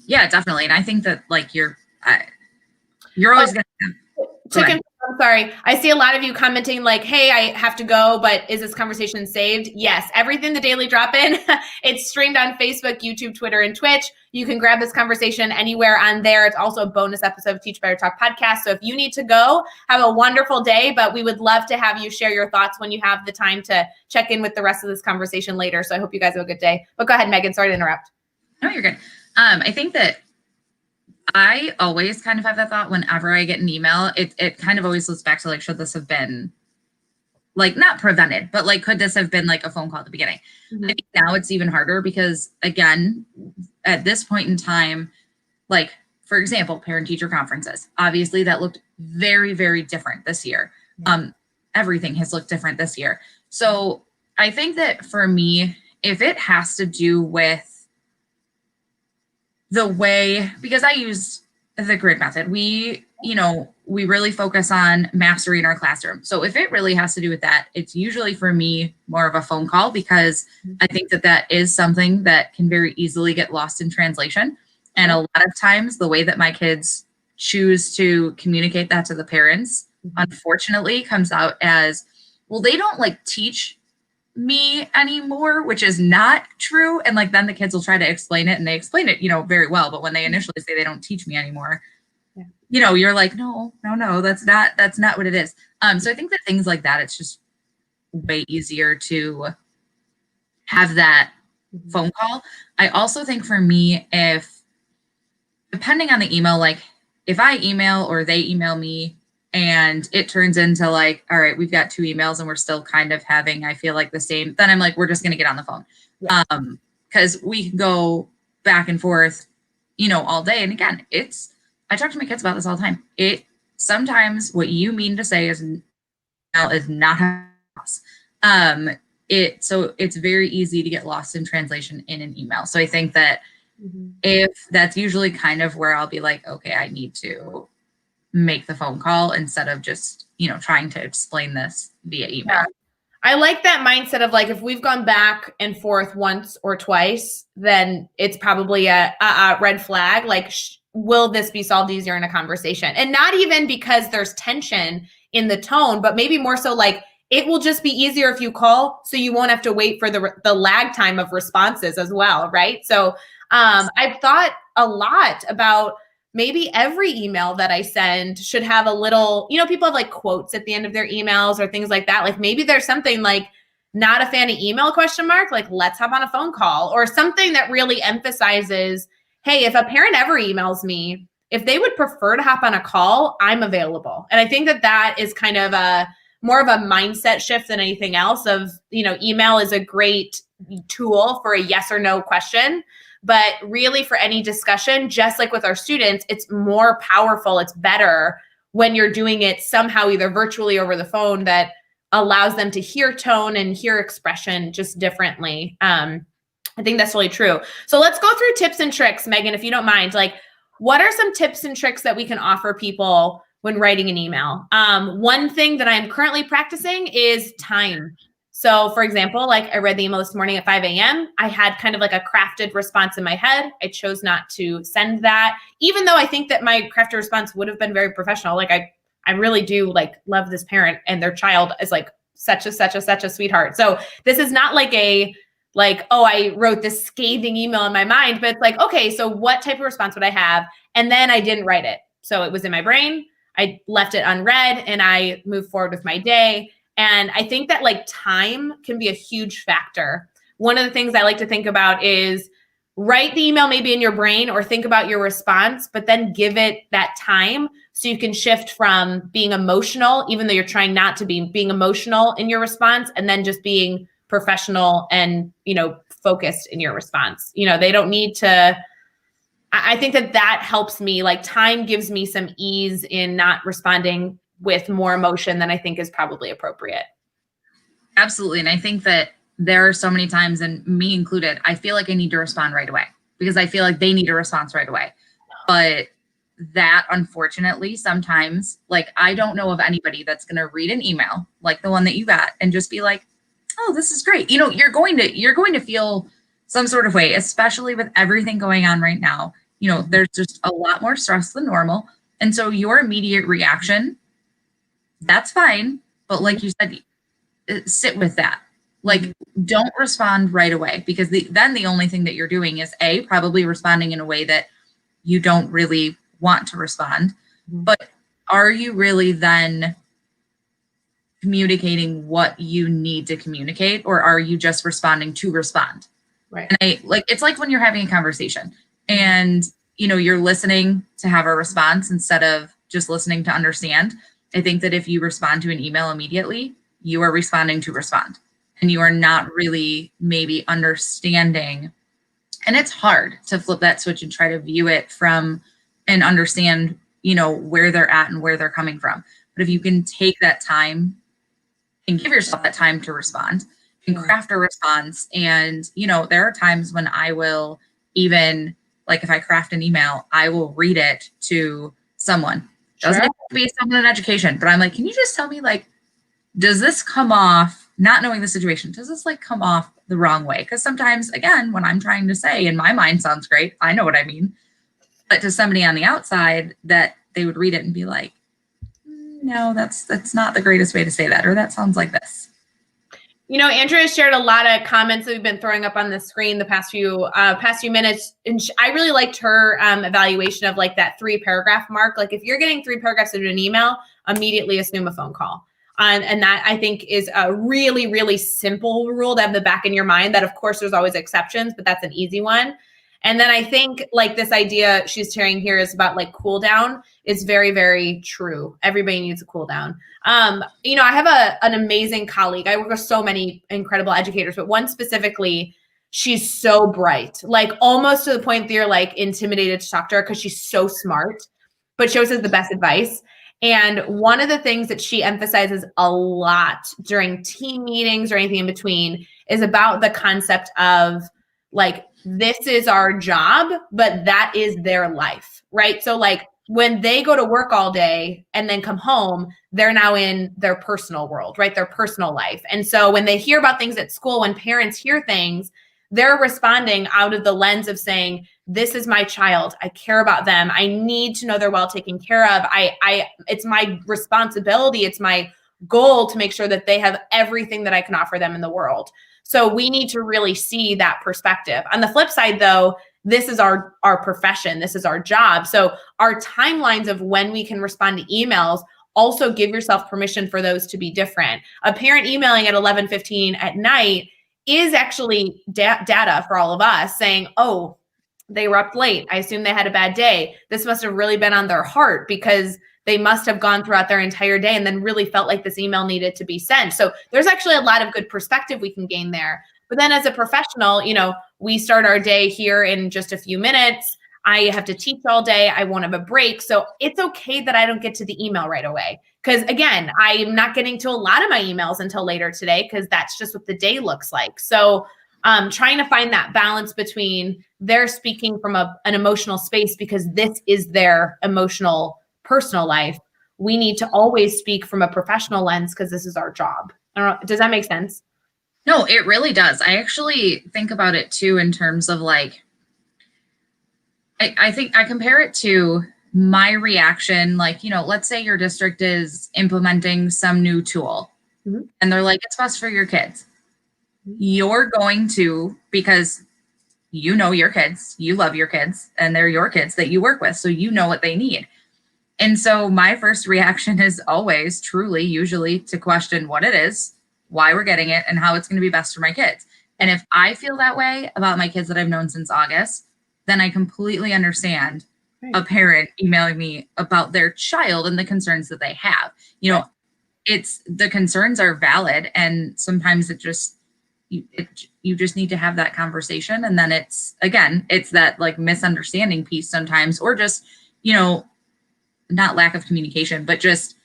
Yeah, definitely. And I think that like you're always going to. I'm sorry. I see a lot of you commenting like, hey, I have to go, but is this conversation saved? Yes. Everything, the Daily Drop-In, it's streamed on Facebook, YouTube, Twitter, and Twitch. You can grab this conversation anywhere on there. It's also a bonus episode of Teach Better Talk podcast. So if you need to go, have a wonderful day, but we would love to have you share your thoughts when you have the time to check in with the rest of this conversation later. So I hope you guys have a good day. But go ahead, Meghan. Sorry to interrupt. No, you're good. I think that I always kind of have that thought whenever I get an email. It kind of always looks back to like, should this have been like not prevented, but like, could this have been like a phone call at the beginning? I think now it's even harder because, again, at this point in time, like, for example, parent-teacher conferences, obviously that looked very, very different this year. Everything has looked different this year. So I think that for me, if it has to do with the way, because I used the grid method, we we really focus on mastery in our classroom. So if it really has to do with that, it's usually for me more of a phone call, because I think that is something that can very easily get lost in translation. And a lot of times the way that my kids choose to communicate that to the parents, unfortunately, comes out as, well, they don't like teach me anymore, which is not true. And like, then the kids will try to explain it, and they explain it, very well. But when they initially say they don't teach me anymore, you're like, no, that's not what it is. So I think that things like that, it's just way easier to have that phone call. I also think for me, depending on the email, like if I email or they email me and it turns into like, all right, we've got 2 emails and we're still kind of having, I feel like the same, then I'm like, we're just going to get on the phone. Yeah. Cause we can go back and forth, all day. And again, I talk to my kids about this all the time. Sometimes what you mean to say is not how so it's very easy to get lost in translation in an email. So I think that if that's usually kind of where I'll be like, okay, I need to make the phone call instead of just, trying to explain this via email. Yeah. I like that mindset of like, if we've gone back and forth once or twice, then it's probably a red flag. Like, will this be solved easier in a conversation? And not even because there's tension in the tone, but maybe more so like, it will just be easier if you call, so you won't have to wait for the lag time of responses as well, right? So I've thought a lot about maybe every email that I send should have a little, people have like quotes at the end of their emails or things like that. Like maybe there's something like, not a fan of email ? Like, let's hop on a phone call, or something that really emphasizes, hey, if a parent ever emails me, if they would prefer to hop on a call, I'm available. And I think that is kind of more of a mindset shift than anything else of, email is a great tool for a yes or no question. But really for any discussion, just like with our students, it's more powerful. It's better when you're doing it somehow, either virtually or over the phone, that allows them to hear tone and hear expression just differently. I think that's really true. So let's go through tips and tricks, Meghan, if you don't mind. Like, what are some tips and tricks that we can offer people when writing an email? One thing that I'm currently practicing is time. So for example, like I read the email this morning at 5 a.m. I had kind of like a crafted response in my head. I chose not to send that, even though I think that my crafted response would have been very professional. Like I really do like love this parent, and their child is like such a sweetheart. So this is not like oh, I wrote this scathing email in my mind, but it's like, okay, so what type of response would I have? And then I didn't write it. So it was in my brain. I left it unread and I moved forward with my day. And I think that like time can be a huge factor. One of the things I like to think about is write the email maybe in your brain or think about your response, but then give it that time so you can shift from being emotional, even though you're trying not to be, being emotional in your response, and then just being professional and, focused in your response. They don't need to, I think that helps me. Like time gives me some ease in not responding with more emotion than I think is probably appropriate. Absolutely. And I think that there are so many times, and me included, I feel like I need to respond right away because I feel like they need a response right away. But that, unfortunately, sometimes, like, I don't know of anybody that's going to read an email like the one that you got and just be like, oh, this is great. You're going to feel some sort of way, especially with everything going on right now. There's just a lot more stress than normal. And so your immediate reaction, that's fine. But like you said, sit with that. Like, don't respond right away, because then the only thing that you're doing is probably responding in a way that you don't really want to respond. But are you really then communicating what you need to communicate, or are you just responding to respond? Right. And it's like when you're having a conversation and, you're listening to have a response instead of just listening to understand. I think that if you respond to an email immediately, you are responding to respond, and you are not really maybe understanding. And it's hard to flip that switch and try to view it from and understand, where they're at and where they're coming from. But if you can take that time and give yourself that time to respond and craft a response. And, there are times when I will even, like, if I craft an email, I will read it to someone Doesn't Sure. have to be someone in education, but I'm like, can you just tell me, like, does this come off, not knowing the situation, does this like come off the wrong way? Because sometimes, again, when I'm trying to say in my mind sounds great, I know what I mean. But to somebody on the outside, that they would read it and be like, no, that's not the greatest way to say that, or that sounds like this. You know, Andrea shared a lot of comments that we've been throwing up on the screen the past few minutes, and I really liked her evaluation of like that 3-paragraph mark. Like, if you're getting 3 paragraphs into an email, immediately assume a phone call. And that, I think, is a really, really simple rule to have the back in your mind. That, of course, there's always exceptions, but that's an easy one. And then I think like this idea she's sharing here is about like cool down is very, very true. Everybody needs a cool down. You know, I have an amazing colleague. I work with so many incredible educators, but one specifically, she's so bright, like almost to the point that you're like intimidated to talk to her because she's so smart, but she always has the best advice. And one of the things that she emphasizes a lot during team meetings or anything in between is about the concept of like, this is our job, but that is their life, right? So like when they go to work all day and then come home, they're now in their personal world, right? Their personal life. And so when they hear about things at school, when parents hear things, they're responding out of the lens of saying, this is my child. I care about them. I need to know they're well taken care of. It's my responsibility. It's my goal to make sure that they have everything that I can offer them in the world. So we need to really see that perspective. On the flip side, though, this is our profession. This is our job. So our timelines of when we can respond to emails, also give yourself permission for those to be different. A parent emailing at 11:15 at night is actually data for all of us saying, oh, they were up late. I assume they had a bad day. This must have really been on their heart because they must have gone throughout their entire day and then really felt like this email needed to be sent. So there's actually a lot of good perspective we can gain there. But then as a professional, you know, we start our day here in just a few minutes. I have to teach all day. I won't have a break. So it's okay that I don't get to the email right away. Because again, I'm not getting to a lot of my emails until later today because that's just what the day looks like. So trying to find that balance between they're speaking from an emotional space because this is their emotional personal life. We need to always speak from a professional lens because this is our job. I don't know. Does that make sense? No, it really does. I actually think about it too in terms of like, I think I compare it to my reaction. Like, you know, let's say your district is implementing some new tool and they're like, it's best for your kids. You're going to, because you know your kids, you love your kids, and they're your kids that you work with. So you know what they need. And so my first reaction is always truly, usually to question what it is, why we're getting it, and how it's going to be best for my kids. And if I feel that way about my kids that I've known since August, then I completely understand a parent emailing me about their child and the concerns that they have. You know, it's the concerns are valid, and sometimes it just you just need to have that conversation. And then it's that like misunderstanding piece sometimes, or just, you know, not lack of communication, but just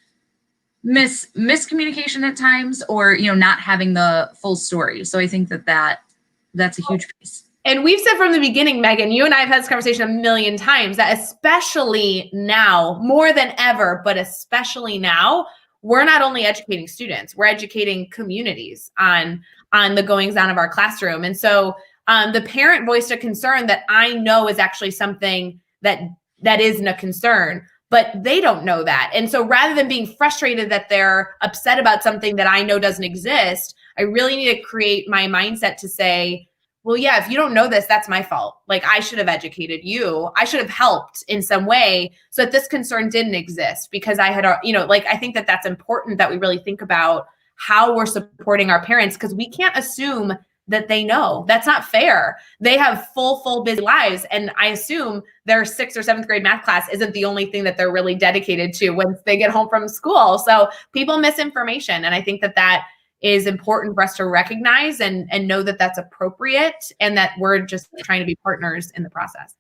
miscommunication at times, or, you know, not having the full story. So I think that's a huge piece. And we've said from the beginning, Meghan, you and I have had this conversation a million times, that especially now, more than ever, but especially now, we're not only educating students, we're educating communities on the goings on of our classroom. And so the parent voiced a concern that I know is actually something that isn't a concern, but they don't know that. And so rather than being frustrated that they're upset about something that I know doesn't exist, I really need to create my mindset to say, well, yeah, if you don't know this, that's my fault. Like, I should have educated you. I should have helped in some way so that this concern didn't exist, because I had, you know, like, I think that that's important that we really think about how we're supporting our parents, because we can't assume that they know. That's not fair. They have full busy lives. And I assume their 6th or 7th grade math class isn't the only thing that they're really dedicated to once they get home from school. So people miss information. And I think that is important for us to recognize and know that that's appropriate, and that we're just trying to be partners in the process.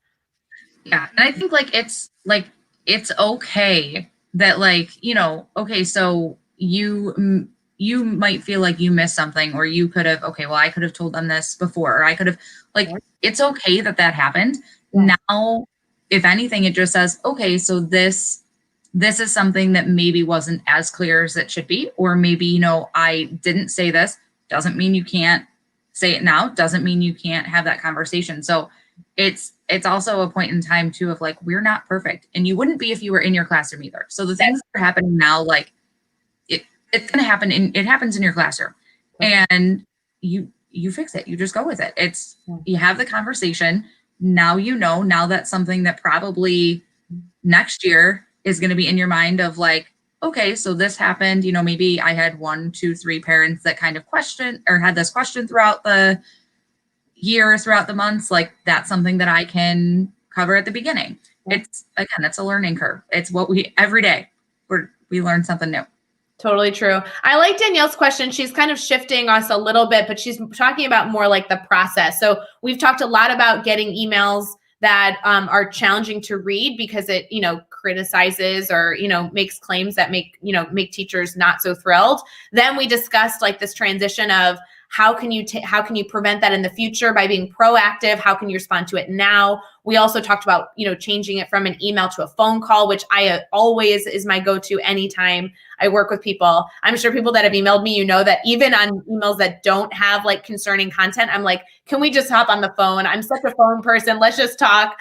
Yeah. And I think it's okay that, like, you know, okay, so you might feel like you missed something, or you could have, okay, well, I could have told them this before, or I could have, like, it's okay that happened. Yeah. Now, if anything, it just says, okay, so this this is something that maybe wasn't as clear as it should be, or maybe, you know, I didn't say this. Doesn't mean you can't say it now. Doesn't mean you can't have that conversation. So it's also a point in time too of like, we're not perfect, and you wouldn't be if you were in your classroom either. So the things that are happening now, like it's going to happen it happens in your classroom, and you fix it. You just go with it. You have the conversation. Now, now that's something that probably next year is going to be in your mind of like, okay, so this happened, you know, maybe I had 1, 2, 3 parents that kind of questioned or had this question throughout the year, throughout the months. Like, that's something that I can cover at the beginning. It's a learning curve. It's what every day we learn something new. Totally true. I like Danielle's question. She's kind of shifting us a little bit, but she's talking about more like the process. So we've talked a lot about getting emails that are challenging to read because it, you know, criticizes or, you know, makes claims that make teachers not so thrilled. Then we discussed like this transition of how can you prevent that in the future by being proactive? How can you respond to it now? We also talked about, you know, changing it from an email to a phone call, which I always is my go-to anytime I work with people. I'm sure people that have emailed me, you know, that even on emails that don't have like concerning content, I'm like, can we just hop on the phone? I'm such a phone person. Let's just talk.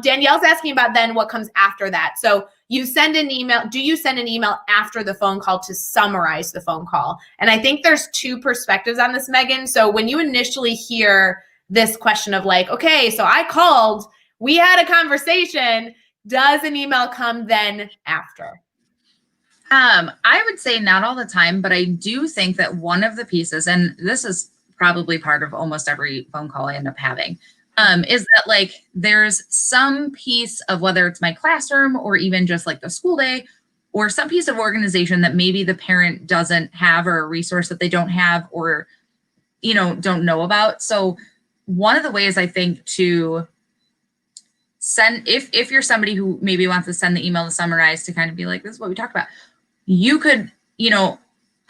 Danielle's asking about then what comes after that. So you send an email. Do you send an email after the phone call to summarize the phone call? And I think there's 2 perspectives on this, Meghan. So when you initially hear this question of like, okay, so I called, we had a conversation, does an email come then after? I would say not all the time, but I do think that one of the pieces, and this is probably part of almost every phone call I end up having, is that like there's some piece of whether it's my classroom or even just like the school day or some piece of organization that maybe the parent doesn't have, or a resource that they don't have, or, you know, don't know about. So one of the ways I think to send, if you're somebody who maybe wants to send the email to summarize, to kind of be like, this is what we talked about, you could, you know,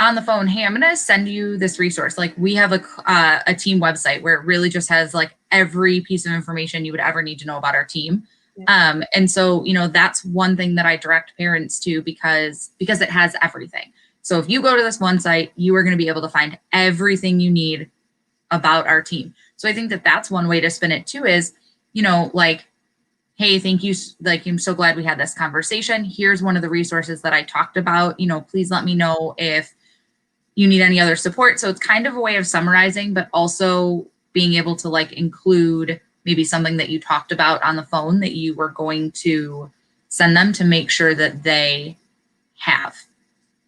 on the phone, hey, I'm going to send you this resource. Like, we have a team website where it really just has like every piece of information you would ever need to know about our team. Yeah. And so, you know, that's one thing that I direct parents to because it has everything. So if you go to this one site, you are going to be able to find everything you need about our team. So I think that that's one way to spin it too, is, you know, like, hey, thank you. Like, I'm so glad we had this conversation. Here's one of the resources that I talked about. You know, please let me know if you need any other support. So it's kind of a way of summarizing, but also being able to like include maybe something that you talked about on the phone that you were going to send them, to make sure that they have.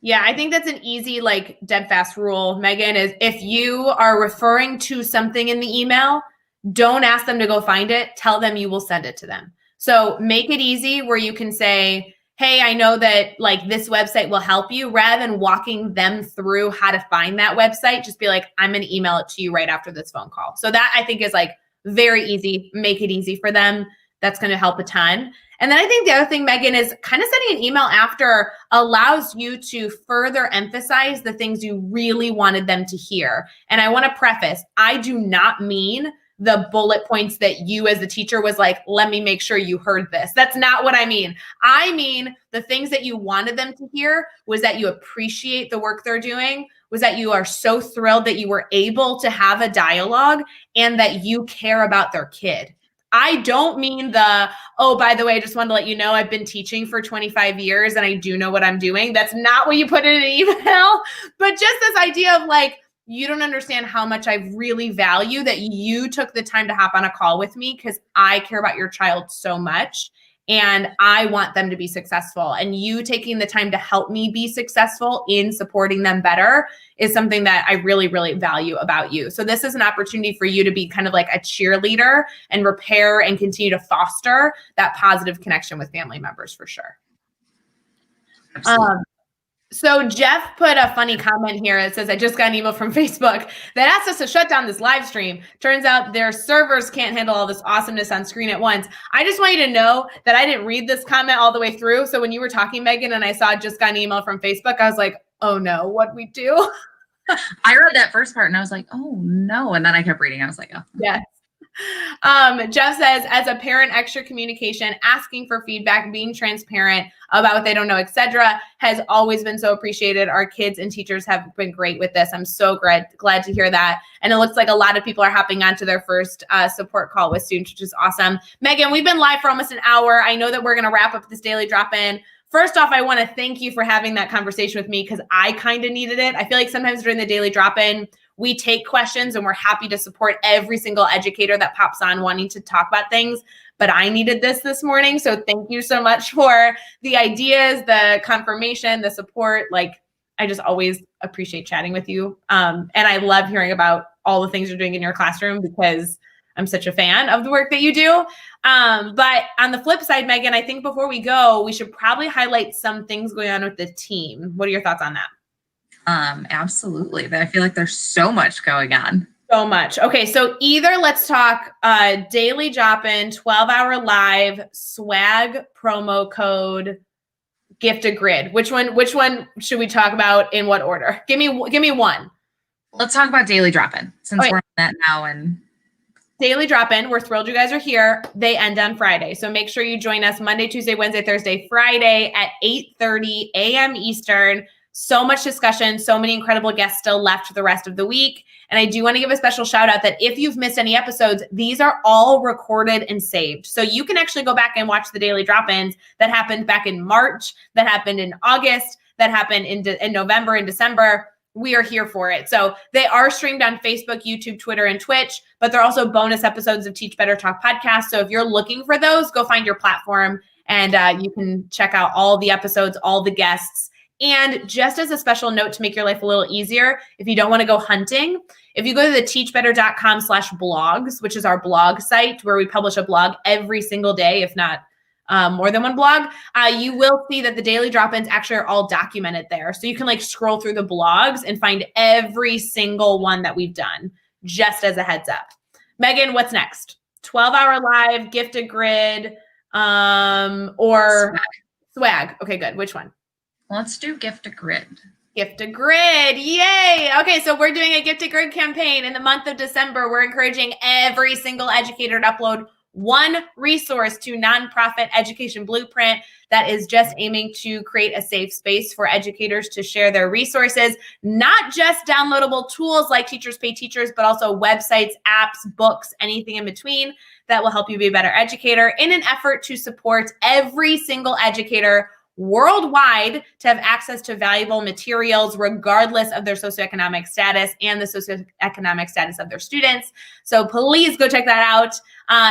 Yeah, I think that's an easy, like, dead fast rule, Meghan, is if you are referring to something in the email, don't ask them to go find it. Tell them you will send it to them. So make it easy where you can say, hey, I know that like this website will help you, rather than walking them through how to find that website. Just be like, I'm going to email it to you right after this phone call. So that I think is like very easy. Make it easy for them. That's going to help a ton. And then I think the other thing, Meghan, is kind of sending an email after allows you to further emphasize the things you really wanted them to hear. And I want to preface, I do not mean the bullet points that you as the teacher was like, let me make sure you heard this. That's not what I mean. I mean, the things that you wanted them to hear was that you appreciate the work they're doing, was that you are so thrilled that you were able to have a dialogue, and that you care about their kid. I don't mean the, oh, by the way, I just wanted to let you know I've been teaching for 25 years and I do know what I'm doing. That's not what you put in an email. But just this idea of like, you don't understand how much I really value that you took the time to hop on a call with me, because I care about your child so much and I want them to be successful. And you taking the time to help me be successful in supporting them better is something that I really, really value about you. So this is an opportunity for you to be kind of like a cheerleader and repair and continue to foster that positive connection with family members for sure. So Jeff put a funny comment here. It says, I just got an email from Facebook that asked us to shut down this live stream. Turns out their servers can't handle all this awesomeness on screen at once. I just want you to know that I didn't read this comment all the way through. So when you were talking, Meghan, and I saw just got an email from Facebook, I was like, oh no, what'd we do? I read that first part and I was like, oh no. And then I kept reading. I was like, oh. Yes. Jeff says, as a parent, extra communication, asking for feedback, being transparent about what they don't know, etc., has always been so appreciated. Our kids and teachers have been great with this. I'm so glad to hear that. And it looks like a lot of people are hopping onto their first support call with students, which is awesome. Meghan, we've been live for almost an hour. I know that we're going to wrap up this daily drop-in. First off, I want to thank you for having that conversation with me because I kind of needed it. I feel like sometimes during the daily drop-in, we take questions and we're happy to support every single educator that pops on wanting to talk about things. But I needed this morning. So thank you so much for the ideas, the confirmation, the support. Like, I just always appreciate chatting with you. And I love hearing about all the things you're doing in your classroom because I'm such a fan of the work that you do. But on the flip side, Meghan, I think before we go, we should probably highlight some things going on with the team. What are your thoughts on that? Absolutely. I feel like there's so much going on. So much. Okay, so either let's talk daily drop-in, 12-hour live, swag, promo code, gift a grid. Which one should we talk about in what order? Give me one. Let's talk about daily drop-in since we're on that now. And daily drop-in, we're thrilled you guys are here. They end on Friday. So make sure you join us Monday, Tuesday, Wednesday, Thursday, Friday at 8:30 a.m. Eastern. So much discussion, so many incredible guests still left for the rest of the week. And I do want to give a special shout out that if you've missed any episodes, these are all recorded and saved. So you can actually go back and watch the daily drop-ins that happened back in March, that happened in August, that happened in November and December. We are here for it. So they are streamed on Facebook, YouTube, Twitter, and Twitch, but they're also bonus episodes of Teach Better Talk podcast. So if you're looking for those, go find your platform and you can check out all the episodes, all the guests. And just as a special note to make your life a little easier, if you don't want to go hunting, if you go to the teachbetter.com/blogs, which is our blog site where we publish a blog every single day, if not more than one blog, you will see that the daily drop-ins actually are all documented there. So you can like scroll through the blogs and find every single one that we've done, just as a heads up. Meghan, what's next? 12-hour live, gift a grid, or swag. Okay, good. Which one? Let's do gift a grid. Gift a grid. Yay. Okay, so we're doing a gift a grid campaign in the month of December. We're encouraging every single educator to upload one resource to Nonprofit Education Blueprint that is just aiming to create a safe space for educators to share their resources, not just downloadable tools like Teachers Pay Teachers, but also websites, apps, books, anything in between that will help you be a better educator in an effort to support every single educator worldwide to have access to valuable materials regardless of their socioeconomic status and the socioeconomic status of their students. So please go check that out.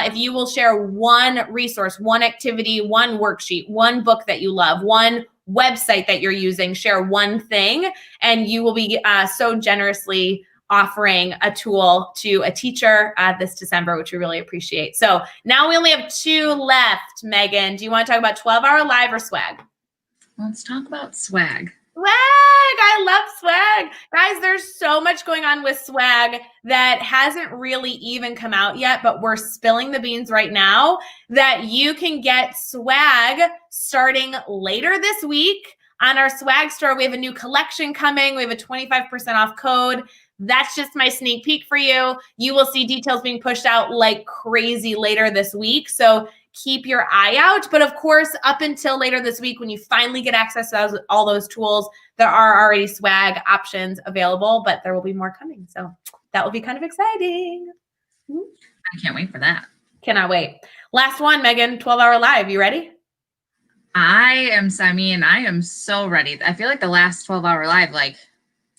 If you will share one resource, one activity, one worksheet, one book that you love, one website that you're using, share one thing, and you will be so generously offering a tool to a teacher this December, which we really appreciate. So now we only have 2 left. Meghan, do you want to talk about 12-hour live or swag? Let's talk about swag. Swag! I love swag. Guys, there's so much going on with swag that hasn't really even come out yet, but we're spilling the beans right now that you can get swag starting later this week on our swag store. We have a new collection coming. We have a 25% off code. That's just my sneak peek for you. You will see details being pushed out like crazy later this week. So keep your eye out. But of course, up until later this week, when you finally get access to all those tools, there are already swag options available, but there will be more coming. So that will be kind of exciting. I can't wait for that. Cannot wait. Last one, Meghan, 12-hour live. You ready? I am so ready. I feel like the last 12-hour live, like,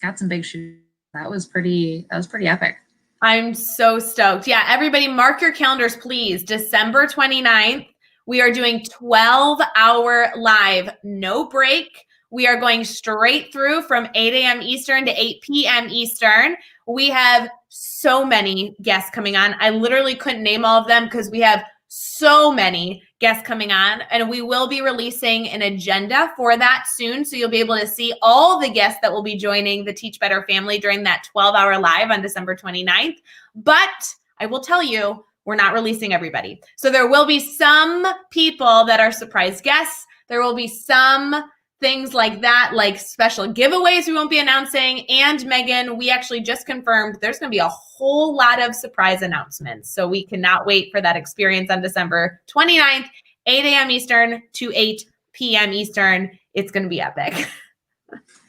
got some big shoes. That was pretty epic. I'm so stoked. Yeah, everybody mark your calendars, please. December 29th, we are doing 12-hour live, no break. We are going straight through from 8 a.m. Eastern to 8 p.m. Eastern. We have so many guests coming on. I literally couldn't name all of them because we have so many guests coming on, and we will be releasing an agenda for that soon. So you'll be able to see all the guests that will be joining the Teach Better family during that 12-hour live on December 29th. But I will tell you, we're not releasing everybody. So there will be some people that are surprise guests. There will be some things like that, like special giveaways we won't be announcing. And Meghan, we actually just confirmed there's going to be a whole lot of surprise announcements. So we cannot wait for that experience on December 29th, 8 a.m. Eastern to 8 p.m. Eastern. It's going to be epic.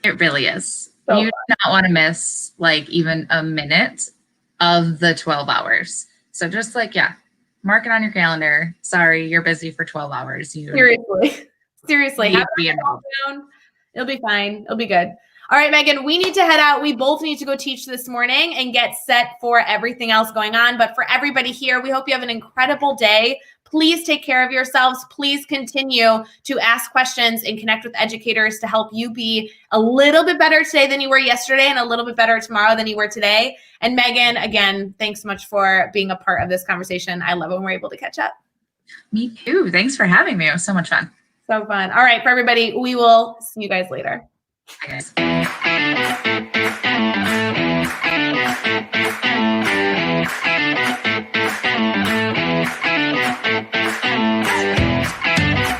It really is. So you do not want to miss like even a minute of the 12 hours. So just like, mark it on your calendar. Sorry, you're busy for 12 hours. Seriously. Need to be involved. It'll be fine. It'll be good. All right, Meghan, we need to head out. We both need to go teach this morning and get set for everything else going on. But for everybody here, we hope you have an incredible day. Please take care of yourselves. Please continue to ask questions and connect with educators to help you be a little bit better today than you were yesterday and a little bit better tomorrow than you were today. And Meghan, again, thanks so much for being a part of this conversation. I love it when we're able to catch up. Me too. Thanks for having me. It was so much fun. So fun. All right, for everybody, we will see you guys later. Bye, guys.